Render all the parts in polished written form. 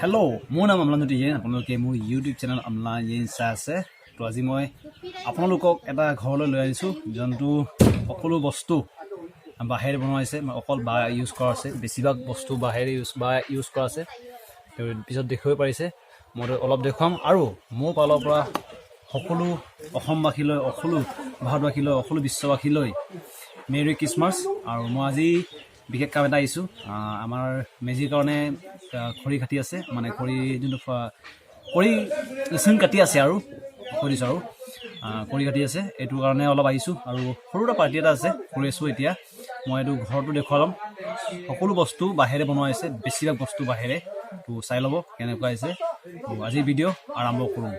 Hello' মোৰ নাম অমলানজ্যোতি জৈন আপোনালোকে মোৰ ইউটিউব চেনেল অমলান জৈন চাই আছে তো আজি মই আপোনালোকক এটা ঘৰলৈ লৈ আহিছোঁ যোনটো সকলো বস্তু বাহিৰে বনোৱা হৈছে অকল বা ইউজ কৰা আছে বেছিভাগ বস্তু বাহিৰে ইউজ কৰা আছে পিছত দেখিব পাৰিছে মই অলপ দেখুৱাম আৰু মোৰ ফালৰ পৰা সকলো অসমবাসীলৈ সকলো ভাৰতবাসীলৈ সকলো বিশ্ববাসীলৈ মেৰি ক্ৰিছমাছ আৰু মই আজি বিশেষ কাম এটা আহিছোঁ আমাৰ মেজিৰ কাৰণে খৰি কাটি আছে মানে খৰি যোনটো খৰি চিং কাটি আছে আৰু কৰিছোঁ আৰু খৰি কাটি আছে এইটো কাৰণে অলপ আহিছোঁ আৰু সৰু এটা পাৰ্টি এটা আছে কৰি আছোঁ এতিয়া মই এইটো ঘৰটো দেখুৱাই ল'ম সকলো বস্তু বাহিৰে বনোৱা হৈছে বেছিভাগ বস্তু বাহিৰে তো চাই ল'ব কেনেকুৱা হৈছে তো আজি ভিডিঅ' আৰম্ভ কৰোঁ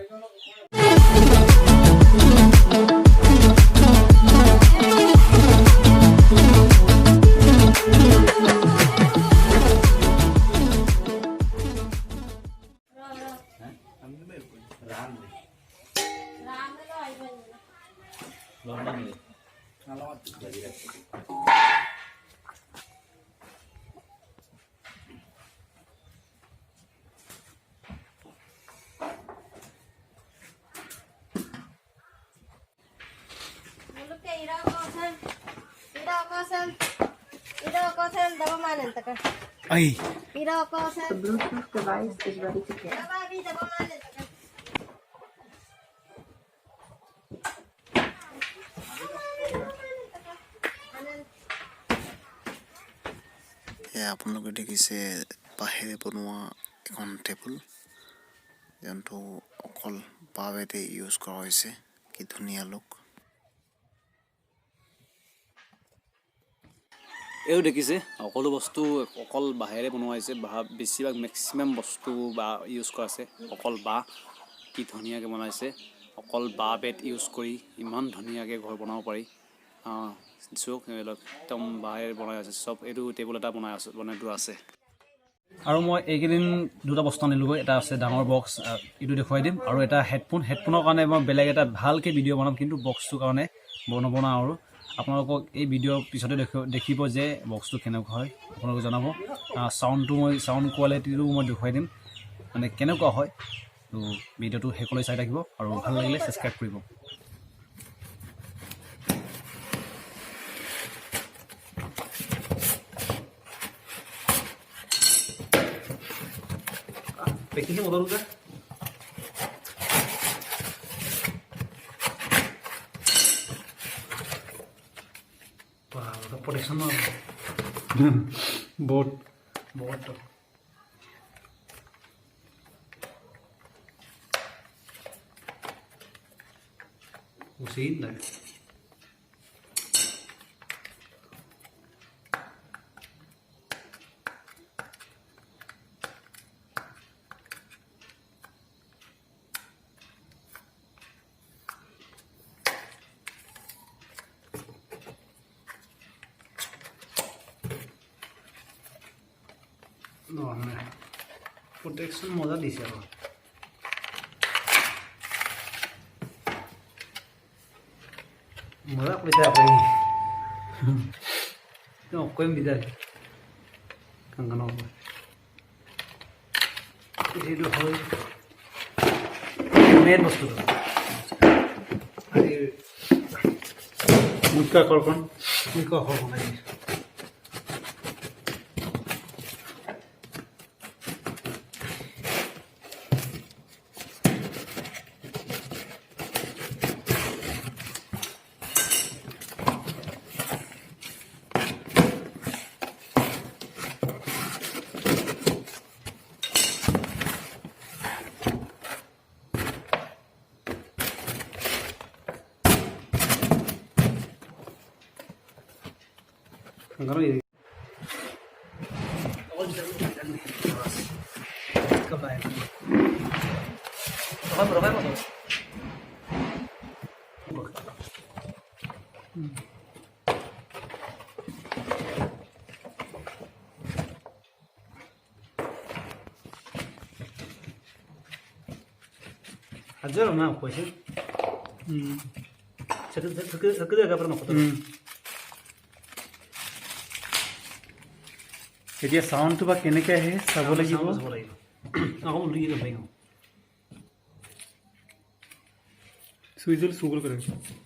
The Bluetooth device is ready to pair. আপোনালোকে দেখিছে বাহিৰে বনোৱা এখন টেবুল যোনটো অকল বাঁহেৰে ইউজ কৰা হৈছে কি ধুনীয়া লুক এইও দেখিছে সকলো বস্তু অকল বাহিৰে বনোৱা হৈছে বেছিভাগ মেক্সিমাম বস্তু বা ইউজ কৰা আছে অকল বাঁহ কি ধুনীয়াকৈ বনাইছে অকল বাঁহ বেত ইউজ কৰি ইমান ধুনীয়াকৈ ঘৰ বনাব পাৰি চোক একদম বাঁহেৰে বনাই আছে চব এইটো টেবুল এটা বনাই থোৱা আছে আৰু মই এইকেইদিন দুটা বস্তু আনিলোগৈ এটা আছে ডাঙৰ বক্স এইটো দেখুৱাই দিম আৰু এটা হেডফোনৰ কাৰণে মই বেলেগ এটা ভালকৈ ভিডিঅ' বনাম কিন্তু বক্সটোৰ কাৰণে নবনাওঁ আৰু আপোনালোকক এই ভিডিঅ'ৰ পিছতে দেখিব যে বক্সটো কেনেকুৱা হয় আপোনালোকে জনাব চাউণ্ড কোৱালিটিটো মই দেখুৱাই দিম মানে কেনেকুৱা হয় তো ভিডিঅ'টো শেষলৈ চাই থাকিব আৰু ভাল লাগিলে ছাবস্ক্ৰাইব কৰিব পেকিংটো বদলতে protection boat usina no protection moda dice aro moda pita apni no koim bidar kangano itu hoy main bostu to ari mutka korkon ai Enggak ini. Oh, kebayang. Berapa mas? Ajar mana aku sih? Sekedar agak pernah foto. এতিয়া সাউন্ডটো বা কেনেকৈ আহে চাব লাগিব ako undi ka ba स्विजल sugar करें